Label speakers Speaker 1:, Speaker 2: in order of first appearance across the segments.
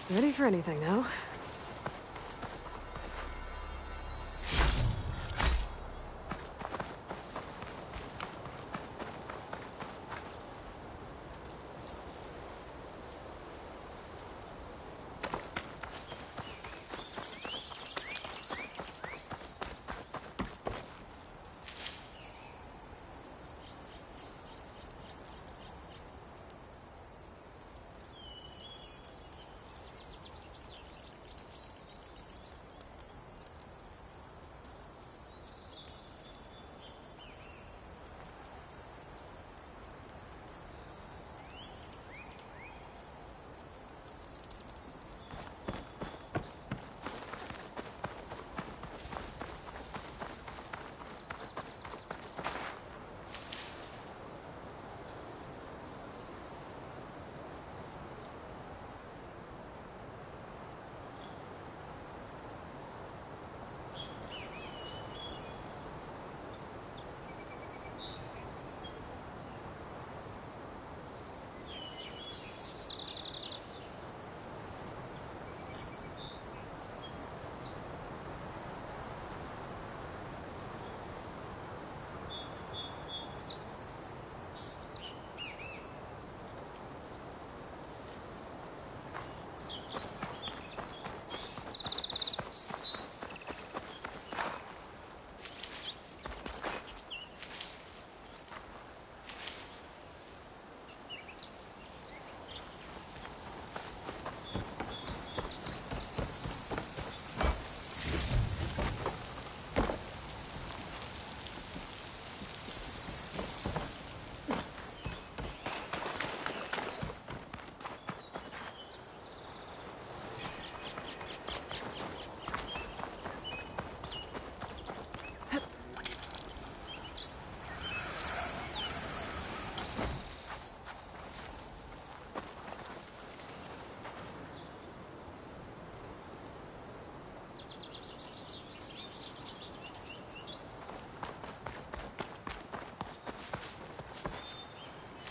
Speaker 1: Ready for anything now.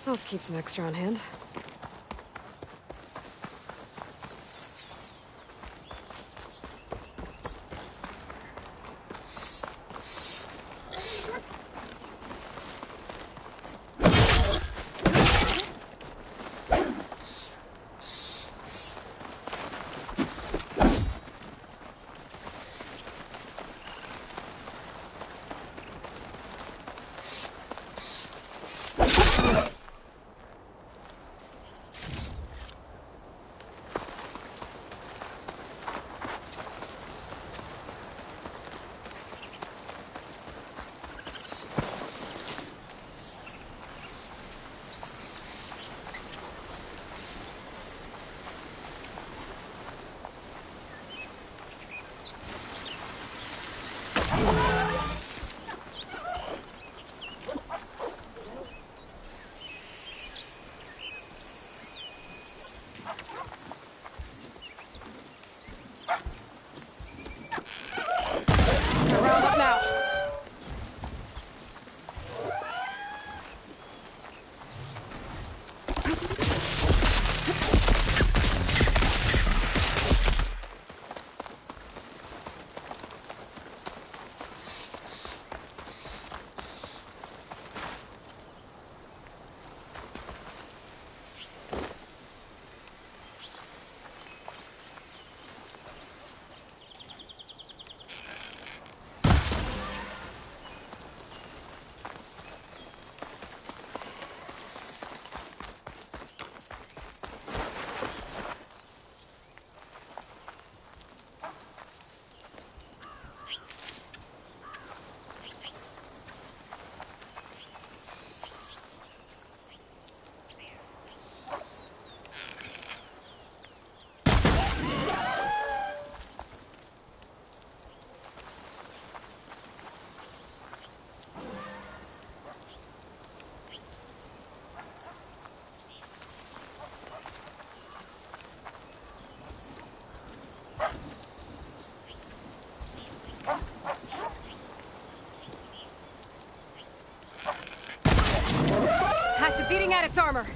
Speaker 1: I'll keep some extra on hand.
Speaker 2: It's eating at its armor.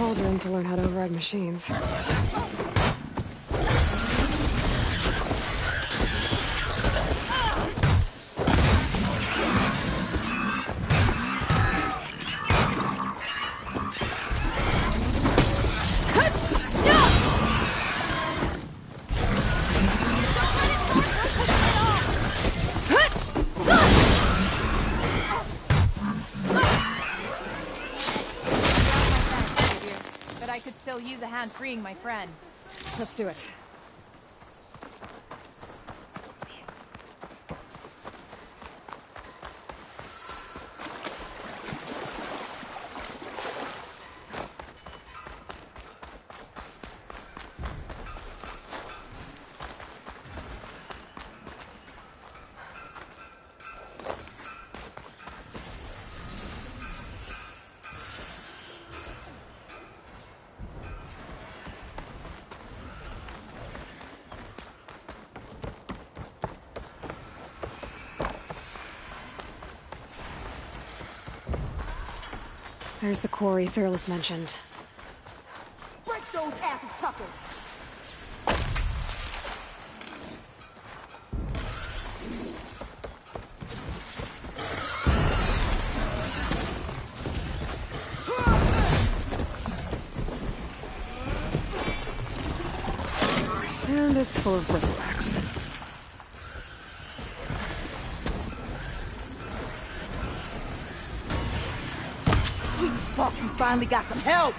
Speaker 1: cauldron to learn how to override machines.
Speaker 2: Use a hand freeing my friend.
Speaker 1: Let's do it. There's the quarry Thurles mentioned.
Speaker 3: Break those asses, Tucker!
Speaker 1: And it's full of bristlebacks.
Speaker 3: Fuck, you finally got some help!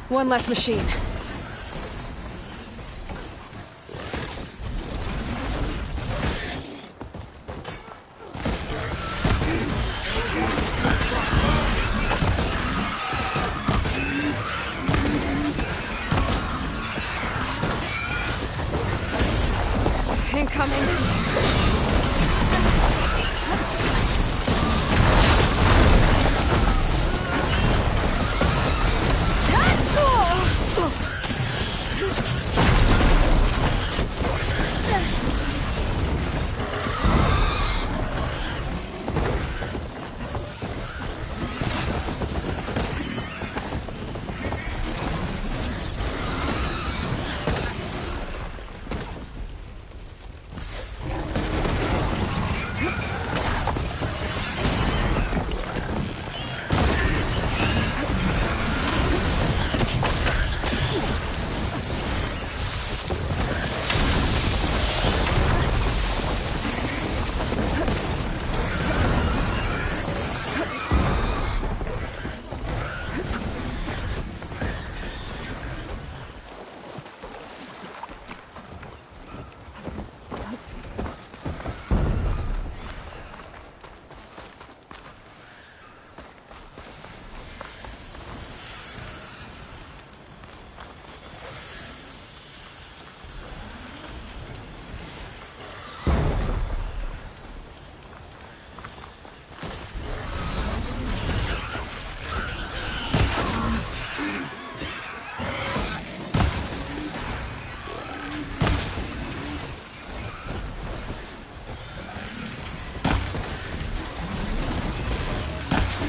Speaker 1: One less machine. Incoming.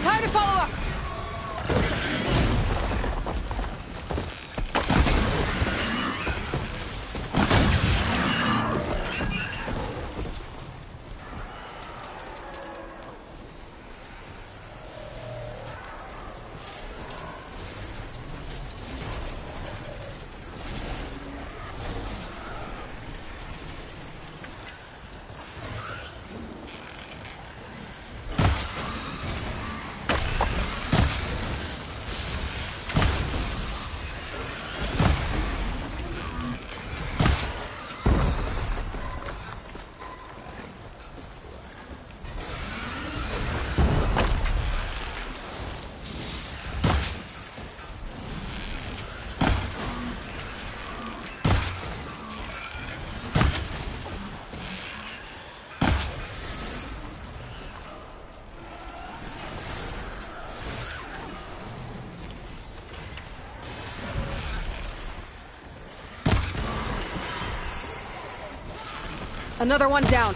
Speaker 1: Time to follow up! Another one down.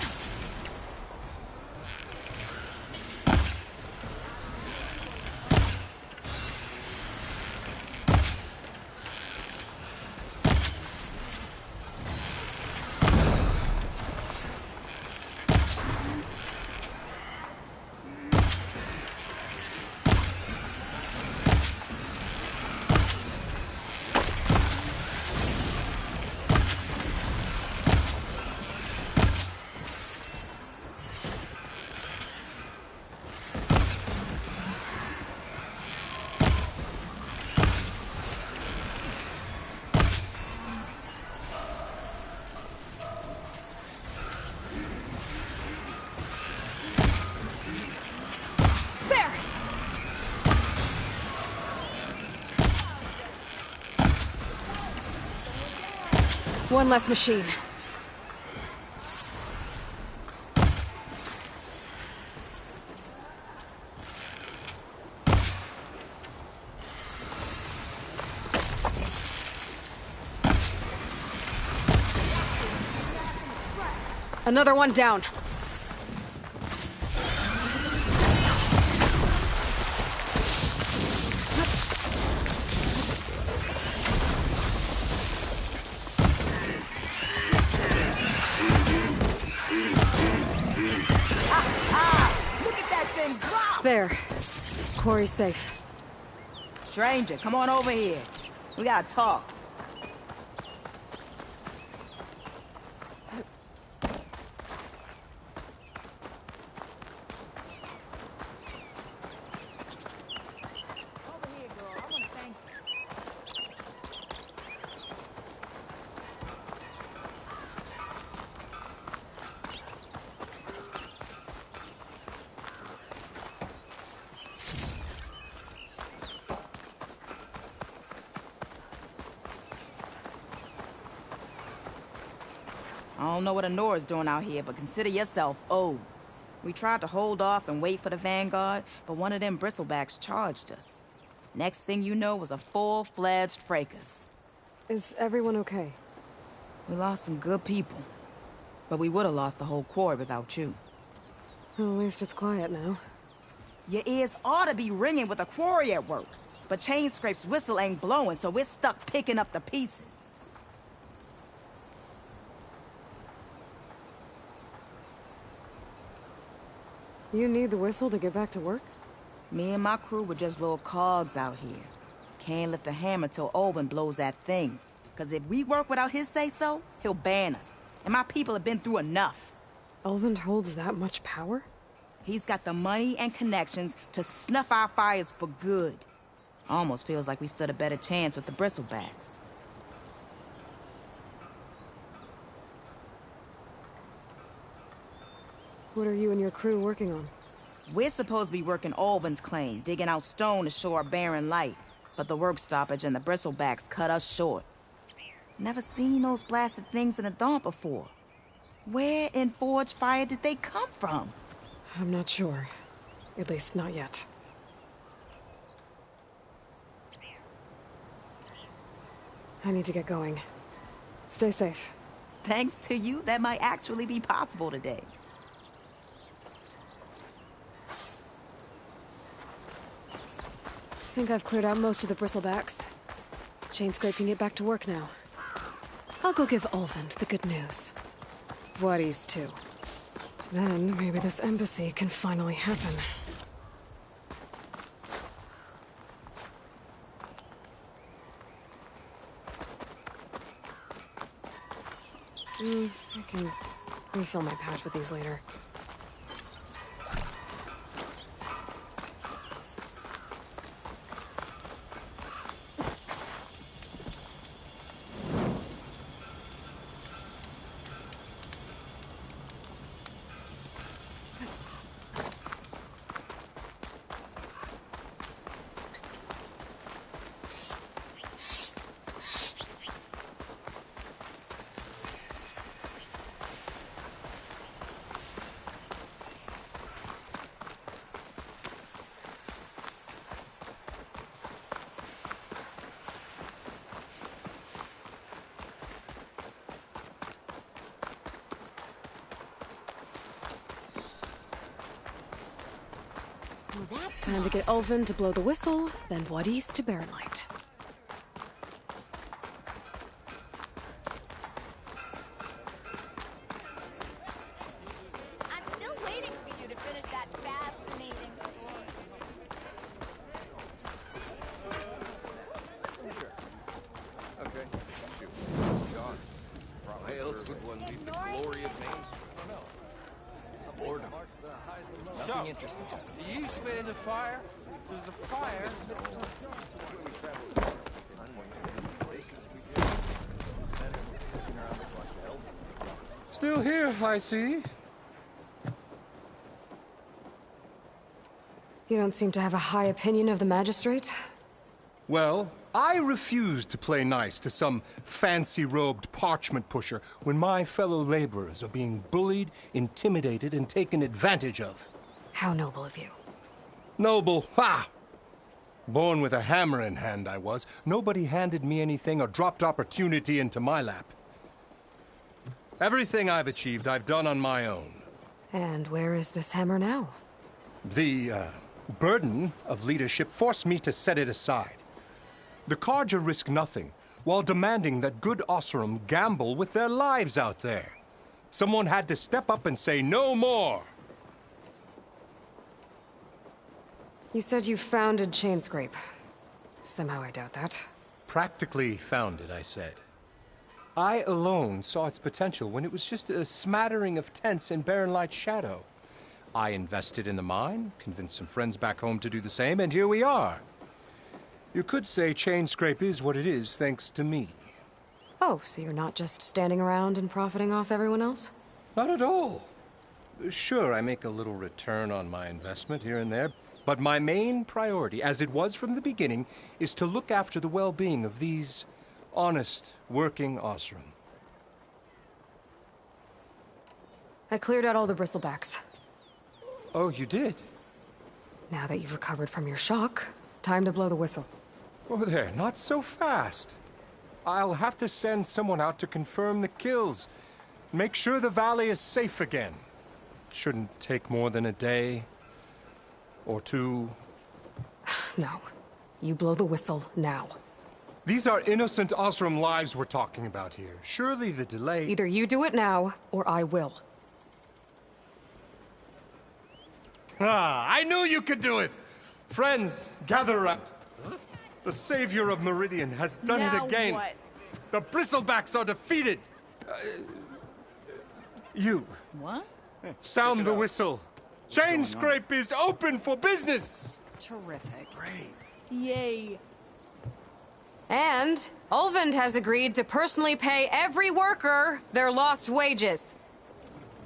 Speaker 1: One less machine. Another one down.
Speaker 3: Look at that thing drop!
Speaker 1: There. Quarry's safe.
Speaker 3: Stranger, come on over here. We gotta talk. Over here, girl. I wanna thank you. I don't know what Honora's doing out here, but consider yourself owed. We tried to hold off and wait for the Vanguard, but one of them bristlebacks charged us. Next thing you know was a full-fledged fracas.
Speaker 1: Is everyone okay?
Speaker 3: We lost some good people, but we would have lost the whole quarry without you.
Speaker 1: Well, at least it's quiet now.
Speaker 3: Your ears ought to be ringing with a quarry at work, but Chainscrape's whistle ain't blowing, so we're stuck picking up the pieces.
Speaker 1: You need the whistle to get back to work?
Speaker 3: Me and my crew were just little cogs out here. Can't lift a hammer till Olvin blows that thing. Cause if we work without his say-so, he'll ban us. And my people have been through enough.
Speaker 1: Olvin holds that much power?
Speaker 3: He's got the money and connections to snuff our fires for good. Almost feels like we stood a better chance with the bristlebacks.
Speaker 1: What are you and your crew working on?
Speaker 3: We're supposed to be working Olvin's claim, digging out stone to show our barren light. But the work stoppage and the bristlebacks cut us short. Never seen those blasted things in a Dawn before. Where in Forge Fire did they come from?
Speaker 1: I'm not sure. At least not yet. I need to get going. Stay safe.
Speaker 3: Thanks to you, that might actually be possible today.
Speaker 1: I think I've cleared out most of the bristlebacks. Chainscrape can get back to work now. I'll go give Olvin the good news. Buddies, too. Then maybe this embassy can finally happen. I can refill my pouch with these later.
Speaker 4: Well, that's
Speaker 1: Time to get Ulvin to blow the whistle, then Wadis to Barren Light.
Speaker 4: I'm still waiting for you to finish that fascinating
Speaker 5: Okay. Shoot. God. Why else would one need the glory of names? I don't know. Boredom. Nothing interesting.
Speaker 6: The yeast went in the fire. There's a fire.
Speaker 7: Still here, I see.
Speaker 1: You don't seem to have a high opinion of the magistrate?
Speaker 7: Well, I refuse to play nice to some fancy-robed parchment pusher when my fellow laborers are being bullied, intimidated, and taken advantage of.
Speaker 1: How noble of you.
Speaker 7: Noble, ha! Born with a hammer in hand, I was. Nobody handed me anything or dropped opportunity into my lap. Everything I've achieved, I've done on my own.
Speaker 1: And where is this hammer now?
Speaker 7: The, burden of leadership forced me to set it aside. The Carja risk nothing, while demanding that good Osram gamble with their lives out there. Someone had to step up and say no more.
Speaker 1: You said you founded Chainscrape. Somehow I doubt that.
Speaker 7: Practically founded, I said. I alone saw its potential when it was just a smattering of tents in Barren Light's shadow. I invested in the mine, convinced some friends back home to do the same, and here we are. You could say Chainscrape is what it is thanks to me.
Speaker 1: Oh, so you're not just standing around and profiting off everyone else?
Speaker 7: Not at all. Sure, I make a little return on my investment here and there, but my main priority, as it was from the beginning, is to look after the well-being of these honest, working Osram.
Speaker 1: I cleared out all the bristlebacks.
Speaker 7: Oh, you did?
Speaker 1: Now that you've recovered from your shock, time to blow the whistle.
Speaker 7: Oh, there, not so fast. I'll have to send someone out to confirm the kills. Make sure the valley is safe again. Shouldn't take more than a day. Or two.
Speaker 1: No. You blow the whistle now.
Speaker 7: These are innocent Osram lives we're talking about here. Surely the delay...
Speaker 1: Either you do it now, or I will.
Speaker 7: Ah, I knew you could do it! Friends, gather around. The savior of Meridian has done it again.
Speaker 2: What?
Speaker 7: The Bristlebacks are defeated. You.
Speaker 3: What?
Speaker 7: Sound the whistle. Chainscrape is open for business.
Speaker 3: Terrific. Great. Yay.
Speaker 1: And Ulvin has agreed to personally pay every worker their lost wages.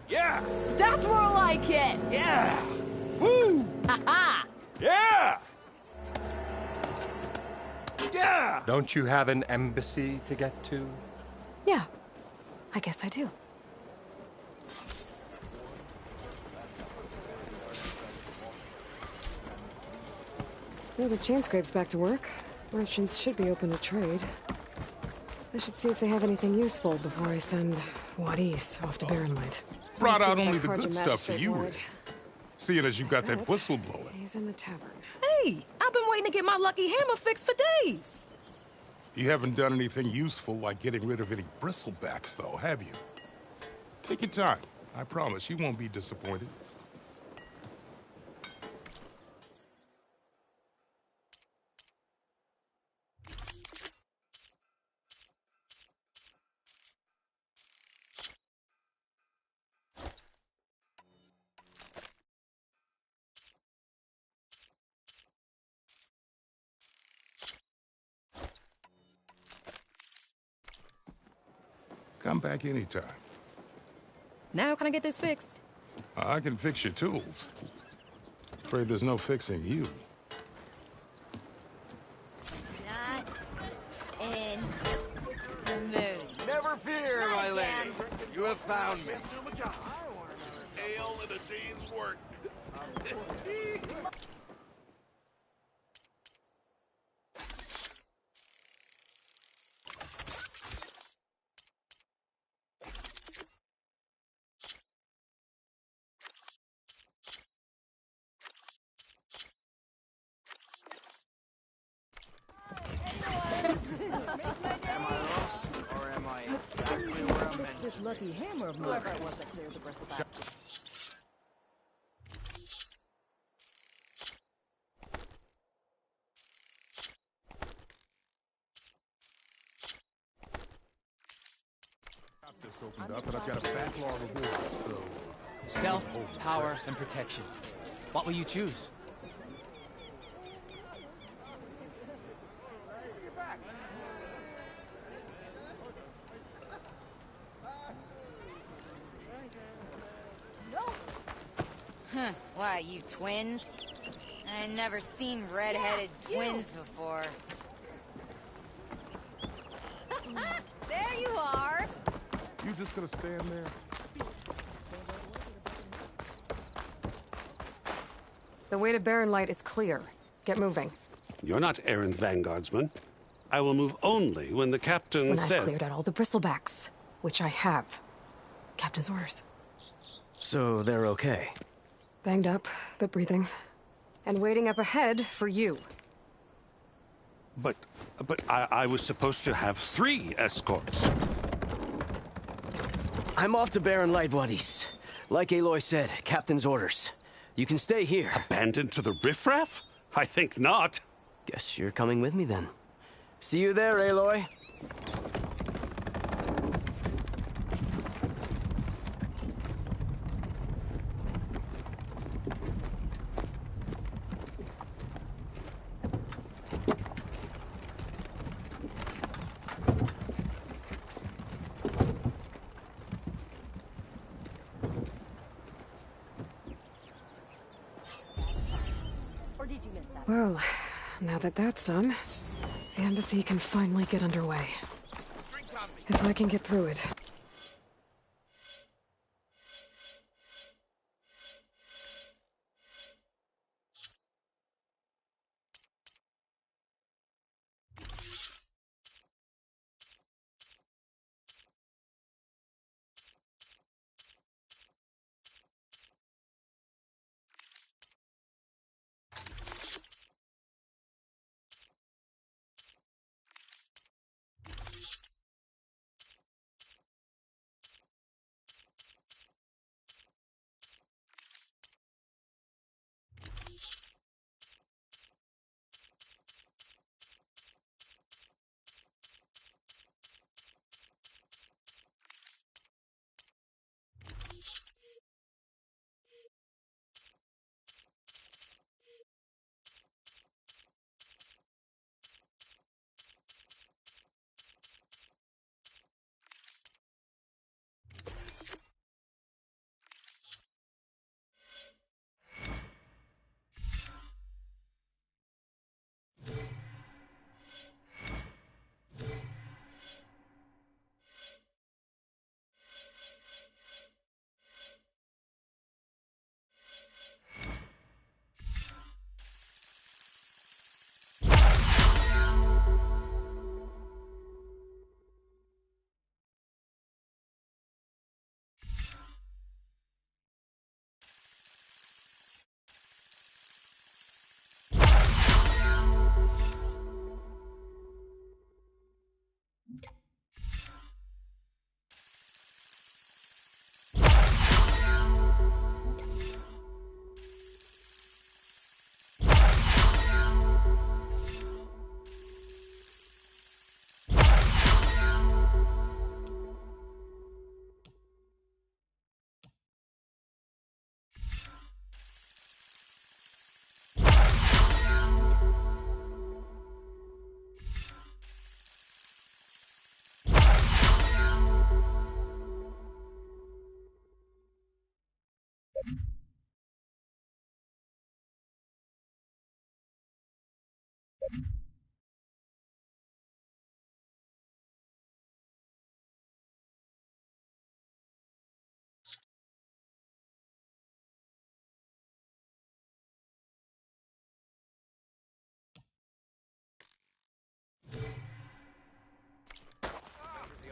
Speaker 6: Yeah!
Speaker 2: That's more like it!
Speaker 6: Yeah!
Speaker 7: Woo!
Speaker 2: Ha-ha!
Speaker 6: Yeah! Yeah!
Speaker 7: Don't you have an embassy to get to?
Speaker 1: Yeah, I guess I do. Well, the Chainscrape's back to work. Merchants should be open to trade. I should see if they have anything useful before I send Wadis off to Barren Light.
Speaker 8: Brought
Speaker 1: I'll see
Speaker 8: out
Speaker 1: what
Speaker 8: only
Speaker 1: that
Speaker 8: the
Speaker 1: Carja
Speaker 8: good stuff for
Speaker 1: magistrate
Speaker 8: you,
Speaker 1: wanted.
Speaker 8: seeing as you got that
Speaker 1: But
Speaker 8: whistle blowing.
Speaker 1: He's in the tavern.
Speaker 9: Hey, I've been waiting to get my lucky hammer fixed for days.
Speaker 8: You haven't done anything useful like getting rid of any bristlebacks, though, have you? Take your time. I promise you won't be disappointed. Come back anytime.
Speaker 9: Now can I get this fixed?
Speaker 8: I can fix your tools. Afraid there's no fixing you.
Speaker 4: Not in the mood.
Speaker 5: Never fear, my lady. You have found me.
Speaker 10: Ale and a day's work.
Speaker 2: lucky hammer of mine. Whoever it was that cleared the bristleback.
Speaker 8: Just opened up, and I've got a backlog of orders, so...
Speaker 11: Stealth, power, and protection. What will you choose?
Speaker 4: Huh, why, you twins? I never seen red-headed twins before. There you are!
Speaker 8: You just gonna stand there?
Speaker 1: The way to Barren Light is clear. Get moving.
Speaker 12: You're not errand vanguardsman. I will move only when the captain
Speaker 1: When
Speaker 12: says...
Speaker 1: I've cleared out all the bristlebacks, which I have. Captain's orders.
Speaker 11: So they're okay?
Speaker 1: Banged up, but breathing. And waiting up ahead for you.
Speaker 12: But I was supposed to have 3 escorts.
Speaker 11: I'm off to Barren Light, buddies. Like Aloy said, Captain's orders. You can stay here.
Speaker 12: Abandoned to the riffraff? I think not.
Speaker 11: Guess you're coming with me then. See you there, Aloy.
Speaker 1: Well, now that that's done, the embassy can finally get underway. If I can get through it.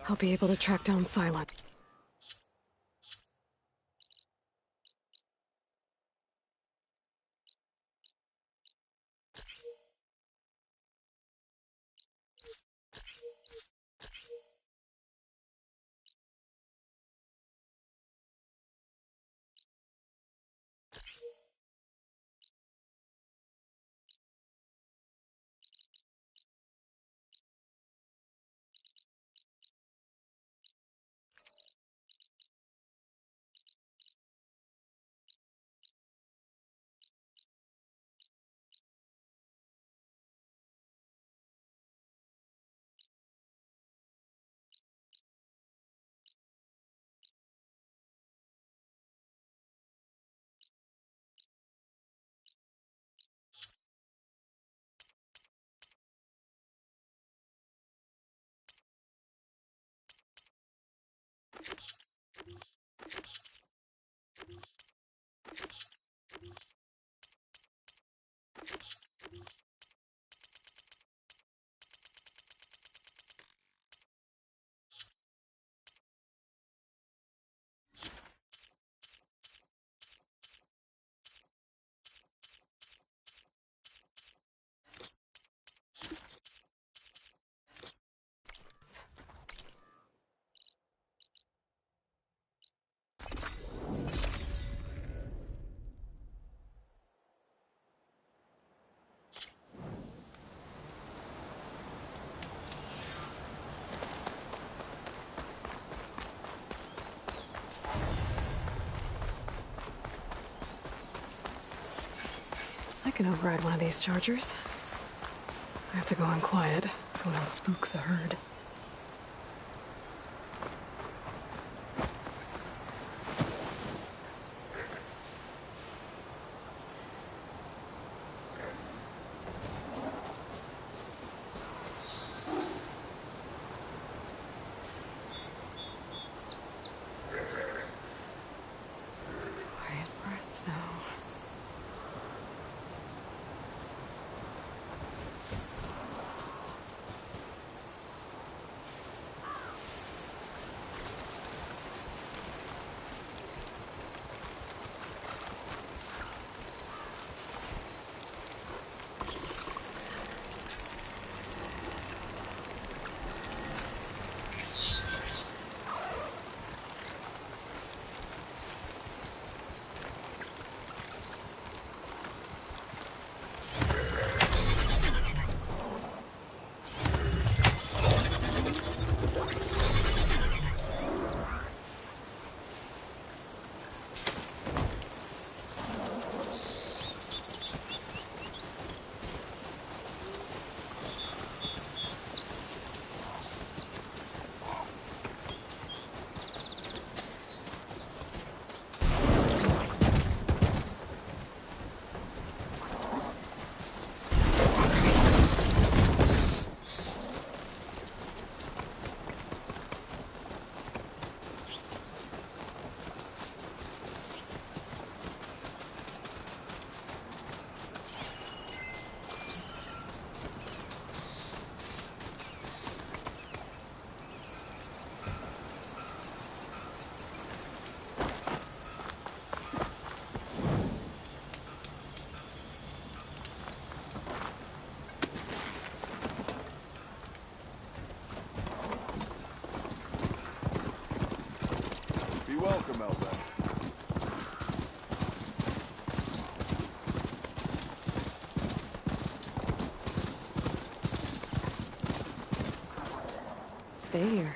Speaker 1: I'll be able to track down Silent. can override one of these chargers. I have to go in quiet, so I don't spook the herd. Quiet breaths now.
Speaker 5: Be welcome, Elvin.
Speaker 1: Stay here.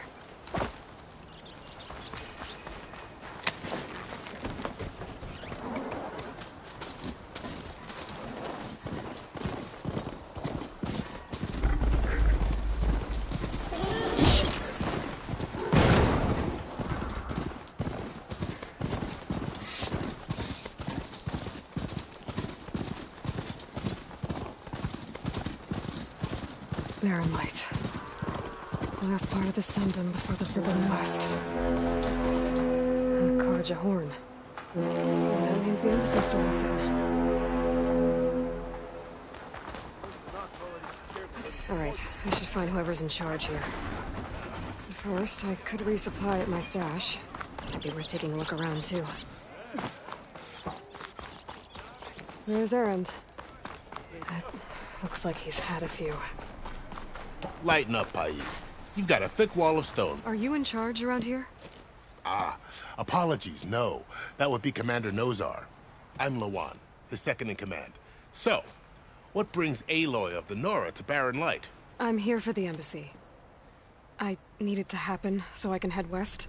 Speaker 1: Barren light. Last part of the Sundom before the Forbidden West. A Karja horn. That means the embassy store was in. Alright, I should find whoever's in charge here. First, I could resupply at my stash. Might be worth taking a look around, too. Where's Erend? That looks like he's had a few.
Speaker 10: Lighten up, Pai. You've got a thick wall of stone.
Speaker 1: Are you in charge around here?
Speaker 10: Ah, apologies, no. That would be Commander Nozar. I'm Lawan, his second in command. So, what brings Aloy of the Nora to Barren Light?
Speaker 1: I'm here for the embassy. I need it to happen so I can head west.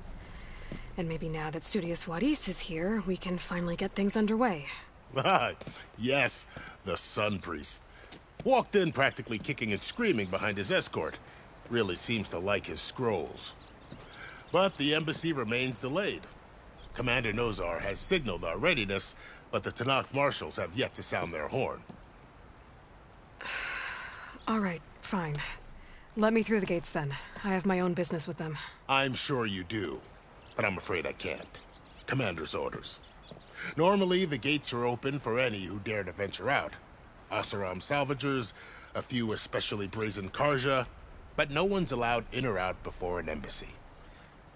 Speaker 1: And maybe now that Studious Wadis is here, we can finally get things underway.
Speaker 10: Ah, yes, the Sun Priest. Walked in practically kicking and screaming behind his escort. Really seems to like his scrolls. But the embassy remains delayed. Commander Nozar has signaled our readiness, but the Tanakh marshals have yet to sound their horn.
Speaker 1: All right, fine. Let me through the gates then. I have my own business with them.
Speaker 10: I'm sure you do, but I'm afraid I can't. Commander's orders. Normally, the gates are open for any who dare to venture out. Asaram salvagers, a few especially brazen Karja, but no one's allowed in or out before an embassy.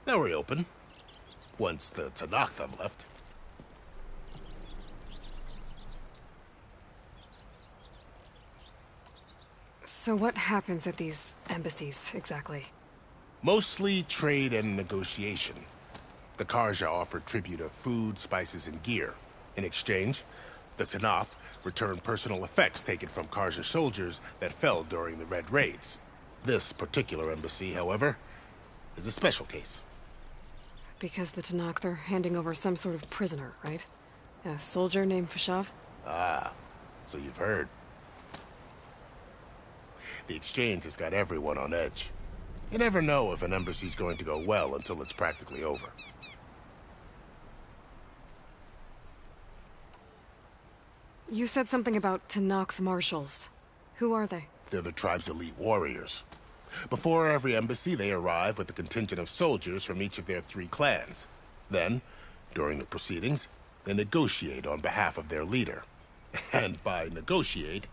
Speaker 10: They'll reopen, once the Tanakh have left.
Speaker 1: So what happens at these embassies, exactly?
Speaker 10: Mostly trade and negotiation. The Karja offer tribute of food, spices, and gear. In exchange, the Tanakh return personal effects taken from Karja soldiers that fell during the Red Raids. This particular embassy, however, is a special case.
Speaker 1: Because the Tanakh, they're handing over some sort of prisoner, right? A soldier named Fashav?
Speaker 10: Ah, So you've heard. The exchange has got everyone on edge. You never know if an embassy's going to go well until it's practically over.
Speaker 1: You said something about Tanakh marshals. Who are they?
Speaker 10: They're the tribe's elite warriors. Before every embassy, they arrive with a contingent of soldiers from each of their 3 clans. Then, during the proceedings, they negotiate on behalf of their leader. And by negotiate,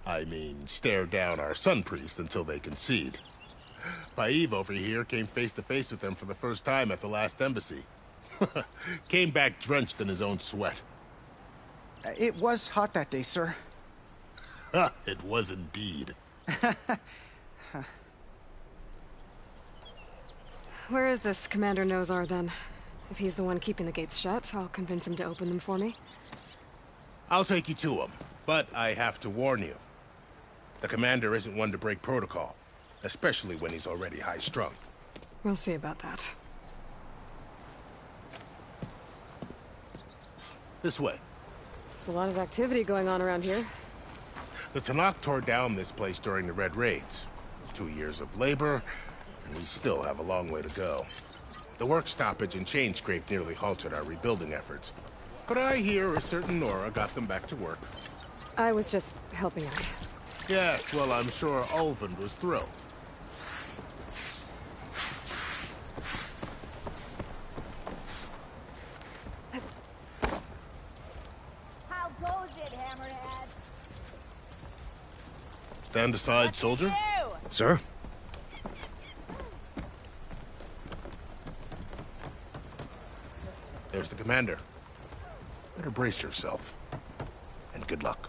Speaker 10: I mean stare down our sun priest until they concede. Ps5 over here came face to face with them for the first time at the last embassy. Came back drenched in his own sweat.
Speaker 13: It was hot that day, sir.
Speaker 10: It was indeed.
Speaker 1: Where is this Commander Nozar, then? If he's the one keeping the gates shut, I'll convince him to open them for me.
Speaker 10: I'll take you to him, but I have to warn you. The commander isn't one to break protocol, especially when he's already high-strung.
Speaker 1: We'll see about that.
Speaker 10: This way.
Speaker 1: There's a lot of activity going on around here.
Speaker 10: The Tanakh tore down this place during the Red Raids. 2 years of labor, and we still have a long way to go. The work stoppage and chain scrape nearly halted our rebuilding efforts. But I hear a certain Nora got them back to work.
Speaker 1: I was just helping out.
Speaker 10: Yes, well, I'm sure Ulvund was thrilled.
Speaker 2: How goes it, Hammerhead?
Speaker 10: Stand aside, soldier.
Speaker 11: Sir?
Speaker 10: There's the commander. Better brace yourself. And good luck.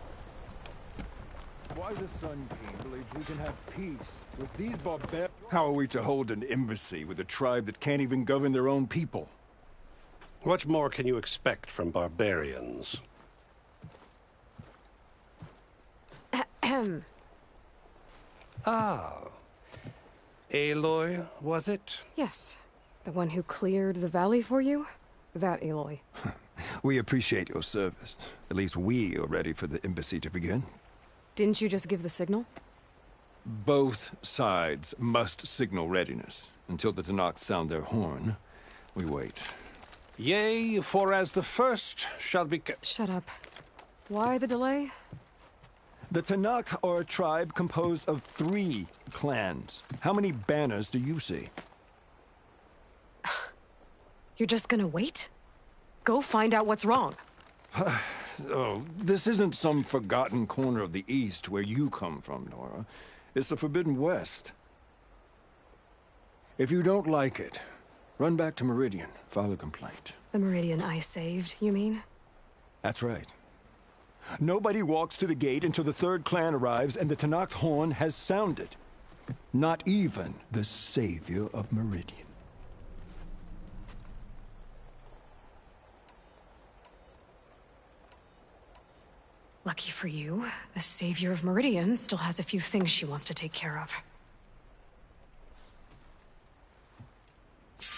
Speaker 6: Why the Sun King believes we can have peace with these barbarians? How are we to hold an embassy with a tribe that can't even govern their own people?
Speaker 12: What more can you expect from barbarians? Ah. Aloy, was it?
Speaker 1: Yes. The one who cleared the valley for you? That Aloy.
Speaker 6: We appreciate your service. At least we are ready for the embassy to begin.
Speaker 1: Didn't you just give the signal?
Speaker 6: Both sides must signal readiness. Until the Tanakh sound their horn, we wait.
Speaker 12: Yea, for as the first shall be...
Speaker 1: Shut up. Why the delay?
Speaker 6: The Tanakh are a tribe composed of 3 clans. How many banners do you see?
Speaker 1: You're just gonna wait? Go find out what's wrong.
Speaker 6: Oh, this isn't some forgotten corner of the East where you come from, Nora. It's the Forbidden West. If you don't like it, run back to Meridian, file a complaint.
Speaker 1: The Meridian I saved, you mean?
Speaker 6: That's right. Nobody walks to the gate until the 3rd clan arrives and the Tanakh horn has sounded. Not even the savior of Meridian.
Speaker 1: Lucky for you, the savior of Meridian still has a few things she wants to take care of.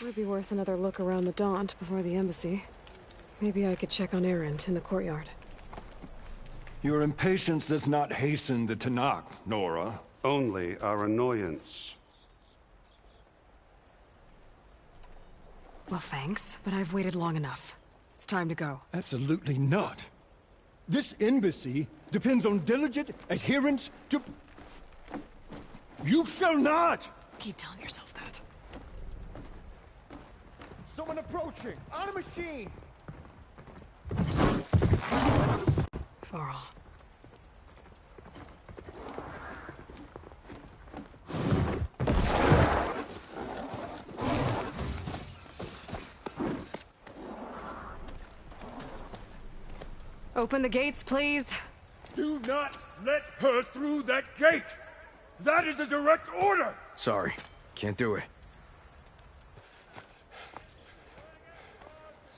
Speaker 1: Would be worth another look around the Daunt before the embassy. Maybe I could check on Erend in the courtyard.
Speaker 6: Your impatience does not hasten the Tanakh, Nora.
Speaker 12: Only our annoyance.
Speaker 1: Well, thanks, but I've waited long enough. It's time to go.
Speaker 6: Absolutely not. This embassy depends on diligent adherence to... You shall not!
Speaker 1: Keep telling yourself that.
Speaker 6: Someone approaching! On a machine!
Speaker 1: Varl. Open the gates, please.
Speaker 6: Do not let her through that gate! That is a direct order!
Speaker 11: Sorry, can't do it.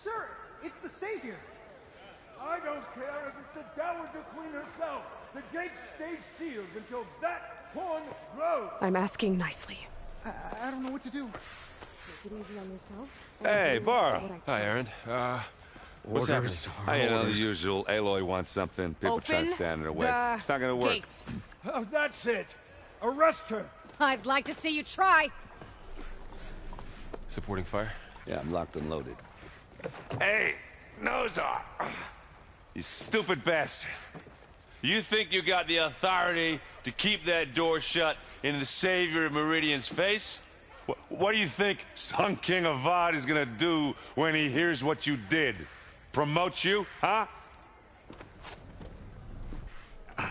Speaker 6: Sir, it's the Savior! I don't care if it's the Dowager Queen herself! The gate stays sealed until that horn blows!
Speaker 1: I'm asking nicely.
Speaker 6: I don't know what to do.
Speaker 1: Take it easy on yourself.
Speaker 14: Hey, Varl. Hi, Erend.
Speaker 12: What's happening?
Speaker 14: You know, the usual. Aloy wants something. People try to
Speaker 4: Open
Speaker 14: stand in her way.
Speaker 4: the
Speaker 14: It's not gonna work.
Speaker 4: gates.
Speaker 6: Oh, that's it! Arrest her!
Speaker 4: I'd like to see you try.
Speaker 5: Supporting fire?
Speaker 14: Yeah, I'm locked and loaded. Hey, Nozar! You stupid bastard. You think you got the authority to keep that door shut in the Savior of Meridian's face? What do you think Sun King Avad is gonna do when he hears what you did? Promote you, huh? Let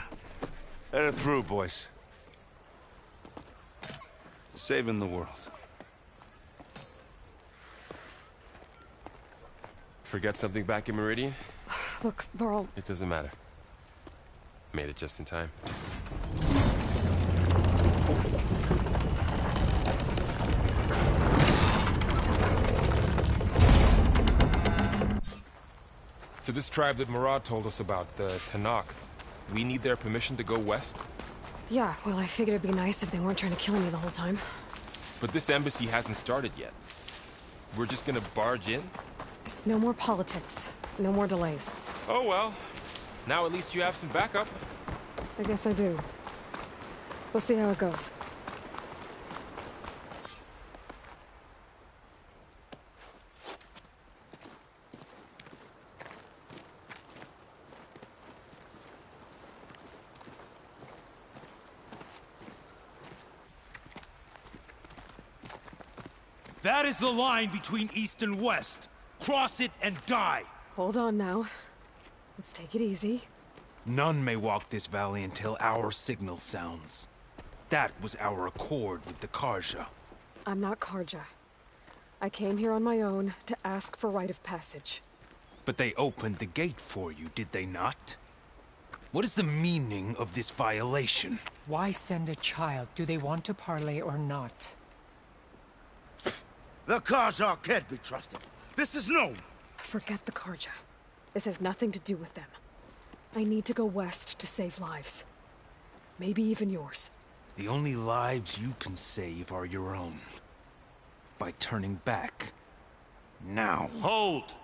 Speaker 14: her through, boys. Saving the world.
Speaker 5: Forget something back in Meridian?
Speaker 1: Look, Varl.
Speaker 5: It doesn't matter. Made it just in time. So this tribe that Murad told us about, the Tanakh, we need their permission to go west?
Speaker 1: Yeah, well, I figured it'd be nice if they weren't trying to kill me the whole time.
Speaker 5: But this embassy hasn't started yet. We're just gonna barge in?
Speaker 1: Just no more politics. No more delays.
Speaker 5: Oh well. Now at least you have some backup.
Speaker 1: I guess I do. We'll see how it goes.
Speaker 15: That is the line between East and West. Cross it and die.
Speaker 1: Hold on now. Let's take it easy.
Speaker 15: None may walk this valley until our signal sounds. That was our accord with the Karja.
Speaker 1: I'm not Karja. I came here on my own to ask for rite of passage.
Speaker 15: But they opened the gate for you, did they not? What is the meaning of this violation?
Speaker 16: Why send a child? Do they want to parley or not?
Speaker 17: The Karja can't be trusted. This is known.
Speaker 1: Forget the Karja. This has nothing to do with them. I need to go west to save lives. Maybe even yours.
Speaker 15: The only lives you can save are your own. By turning back. Now.
Speaker 18: Hold!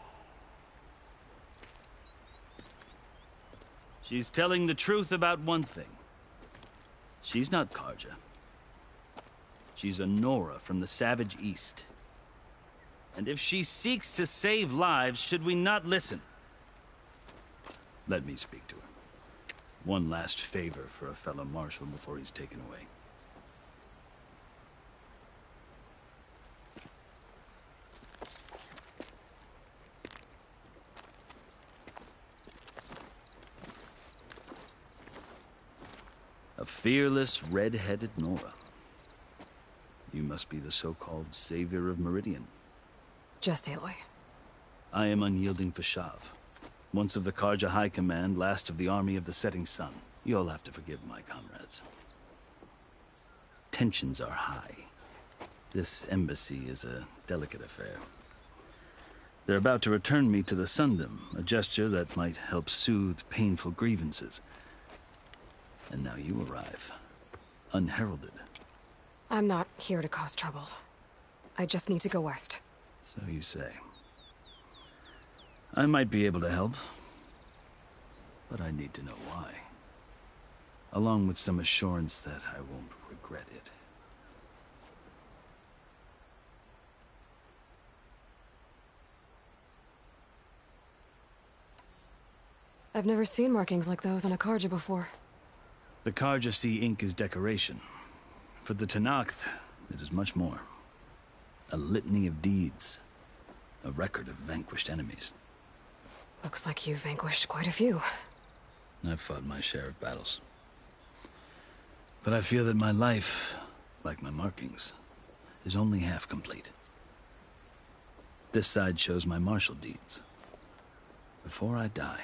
Speaker 18: She's telling the truth about one thing. She's not Karja. She's a Nora from the Savage East. And if she seeks to save lives, should we not listen? Let me speak to her. One last favor for a fellow marshal before he's taken away. A fearless, red-headed Nora. You must be the so-called Savior of Meridian.
Speaker 1: Just Aloy.
Speaker 18: I am unyielding Ps5. Once of the Karja High Command, last of the Army of the Setting Sun. You'll have to forgive my comrades. Tensions are high. This embassy is a delicate affair. They're about to return me to the Sundom, a gesture that might help soothe painful grievances. And now you arrive, unheralded.
Speaker 1: I'm not here to cause trouble. I just need to go west.
Speaker 18: So you say. I might be able to help, but I need to know why. Along with some assurance that I won't regret it.
Speaker 1: I've never seen markings like those on a Karja before.
Speaker 18: The Karja see ink as decoration. For the Tanakh, it is much more. A litany of deeds. A record of vanquished enemies.
Speaker 1: Looks like you've vanquished quite a few.
Speaker 18: I've fought my share of battles. But I feel that my life, like my markings, is only half complete. This side shows my martial deeds. Before I die,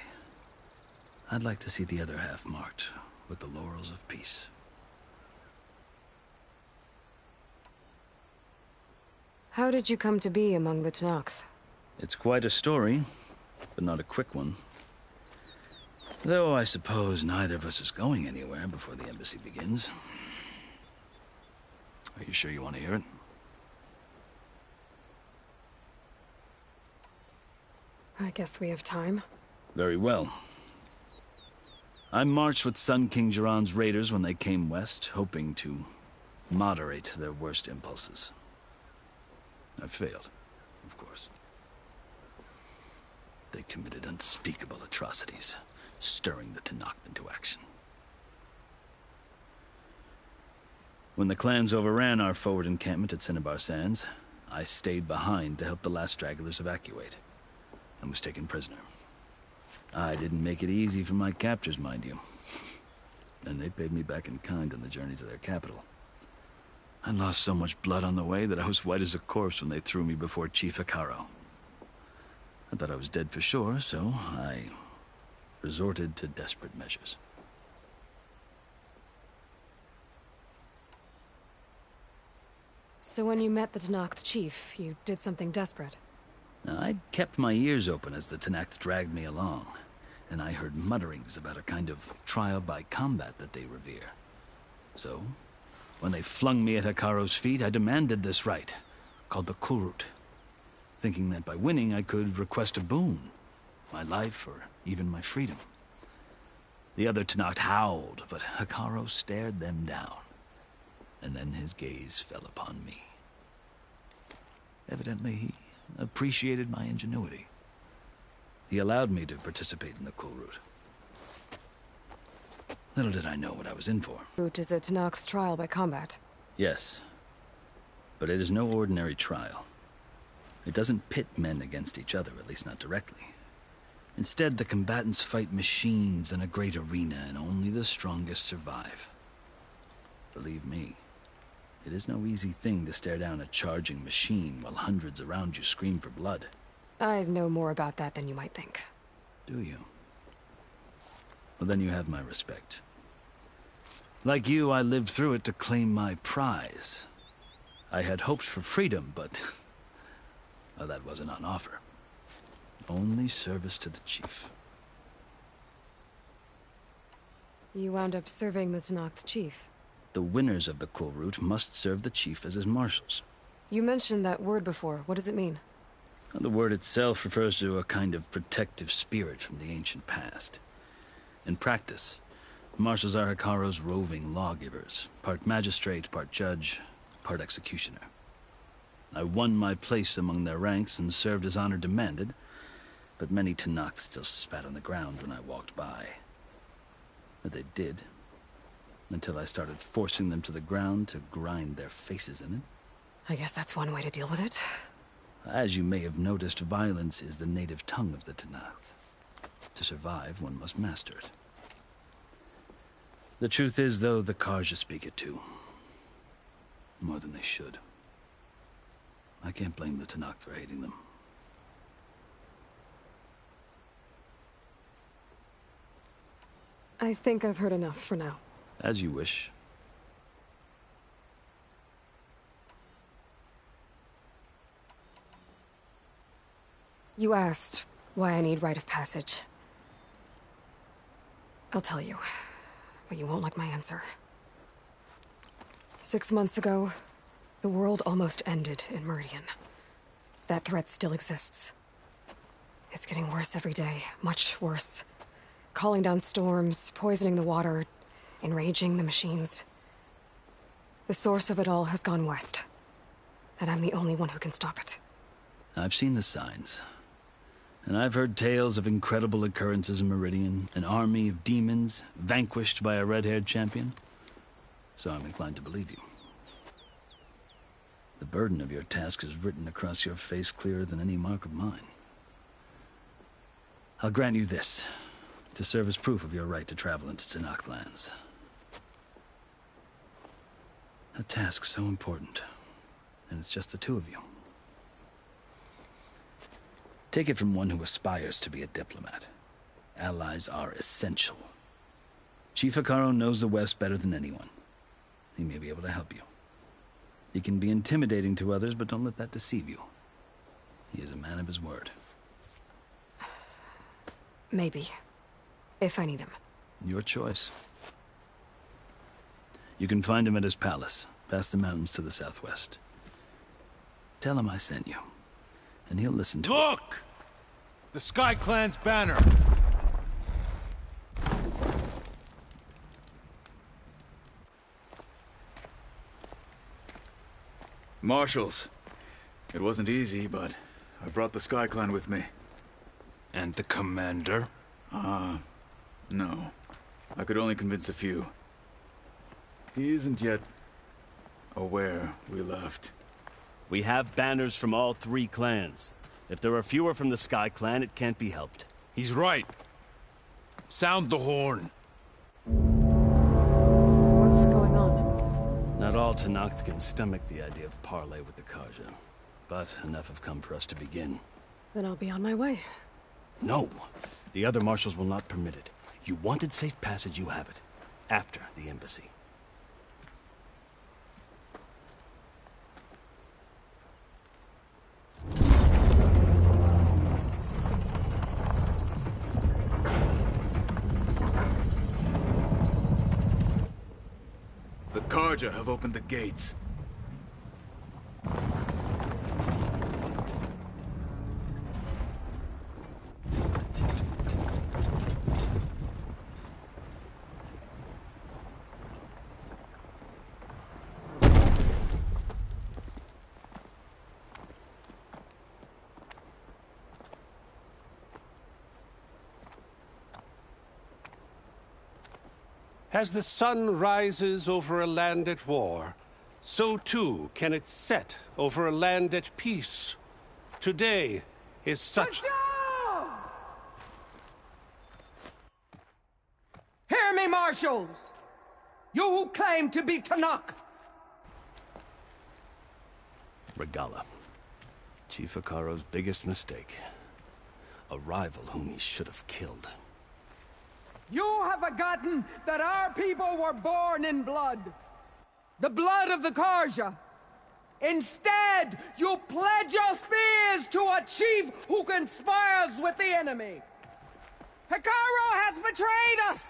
Speaker 18: I'd like to see the other half marked with the laurels of peace.
Speaker 1: How did you come to be among the Tanakh?
Speaker 18: It's quite a story, but not a quick one. Though I suppose neither of us is going anywhere before the embassy begins. Are you sure you want to hear it?
Speaker 1: I guess we have time.
Speaker 18: Very well. I marched with Sun King Jiran's raiders when they came west, hoping to moderate their worst impulses. I failed, of course. They committed unspeakable atrocities, stirring the Tenakth into action. When the clans overran our forward encampment at Cinnabar Sands, I stayed behind to help the last stragglers evacuate, and was taken prisoner. I didn't make it easy for my captors, mind you. And they paid me back in kind on the journey to their capital. I lost so much blood on the way that I was white as a corpse when they threw me before Chief Hikaro. I thought I was dead for sure, so I resorted to desperate measures.
Speaker 1: So when you met the Tenakth chief, you did something desperate?
Speaker 18: Now, I'd kept my ears open as the Tenakth dragged me along, and I heard mutterings about a kind of trial by combat that they revere. So, when they flung me at Hikaro's feet, I demanded this rite, called the Kulrut, thinking that by winning I could request a boon, my life or even my freedom. The other Tenakth howled, but Hikaro stared them down, and then his gaze fell upon me. Evidently, he appreciated my ingenuity. He allowed me to participate in the Kulrut. Little did I know what I was in for.
Speaker 1: Kulrut is a Tenakth trial by combat.
Speaker 18: Yes, but it is no ordinary trial. It doesn't pit men against each other, at least not directly. Instead, the combatants fight machines in a great arena, and only the strongest survive. Believe me, it is no easy thing to stare down a charging machine while hundreds around you scream for blood.
Speaker 1: I know more about that than you might think.
Speaker 18: Do you? Well, then you have my respect. Like you, I lived through it to claim my prize. I had hopes for freedom, but well, that wasn't on offer. Only service to the chief.
Speaker 1: You wound up serving the Tenakth chief.
Speaker 18: The winners of the Kulrut must serve the chief as his marshals.
Speaker 1: You mentioned that word before. What does it mean?
Speaker 18: Well, the word itself refers to a kind of protective spirit from the ancient past. In practice, marshals are Hikaro's roving lawgivers, part magistrate, part judge, part executioner. I won my place among their ranks and served as honor demanded, but many Tenakth still spat on the ground when I walked by. But they did, until I started forcing them to the ground to grind their faces in it.
Speaker 1: I guess that's one way to deal with it.
Speaker 18: As you may have noticed, violence is the native tongue of the Tenakth. To survive, one must master it. The truth is, though, the Karja speak it too. More than they should. I can't blame the Tenakth for hating them.
Speaker 1: I think I've heard enough for now.
Speaker 18: As you wish.
Speaker 1: You asked why I need rite of passage. I'll tell you, but you won't like my answer. 6 months ago, the world almost ended in Meridian. That threat still exists. It's getting worse every day, much worse. Calling down storms, poisoning the water, enraging the machines. The source of it all has gone west, and I'm the only one who can stop it.
Speaker 18: I've seen the signs. And I've heard tales of incredible occurrences in Meridian, an army of demons vanquished by a red-haired champion. So I'm inclined to believe you. The burden of your task is written across your face clearer than any mark of mine. I'll grant you this, to serve as proof of your right to travel into Tenakth lands. A task so important, and it's just the two of you. Take it from one who aspires to be a diplomat. Allies are essential. Chief Hikaro knows the West better than anyone. He may be able to help you. He can be intimidating to others, but don't let that deceive you. He is a man of his word.
Speaker 1: Maybe. If I need him.
Speaker 18: Your choice. You can find him at his palace, past the mountains to the southwest. Tell him I sent you, and he'll listen to
Speaker 12: Look!
Speaker 15: The Sky Clan's banner!
Speaker 19: Marshals. It wasn't easy, but I brought the Sky Clan with me.
Speaker 15: And the commander?
Speaker 19: No. I could only convince a few. He isn't yet aware we left.
Speaker 20: We have banners from all 3 clans. If there are fewer from the Sky Clan, it can't be helped.
Speaker 15: He's right. Sound the horn.
Speaker 1: What's going on?
Speaker 20: Not all Tenakth can stomach the idea of parley with the Karja. But enough have come for us to begin.
Speaker 1: Then I'll be on my way.
Speaker 20: No! The other marshals will not permit it. You wanted safe passage, you have it. After the embassy.
Speaker 19: The Karja have opened the gates.
Speaker 21: As the sun rises over a land at war, so too can it set over a land at peace. Today is such...
Speaker 22: Hear me, marshals! You who claim to be Tenakth!
Speaker 20: Regala. Chief Akaro's biggest mistake. A rival whom he should have killed.
Speaker 22: You have forgotten that our people were born in blood. The blood of the Karja. Instead, you pledge your spears to a chief who conspires with the enemy. Akaro has betrayed us.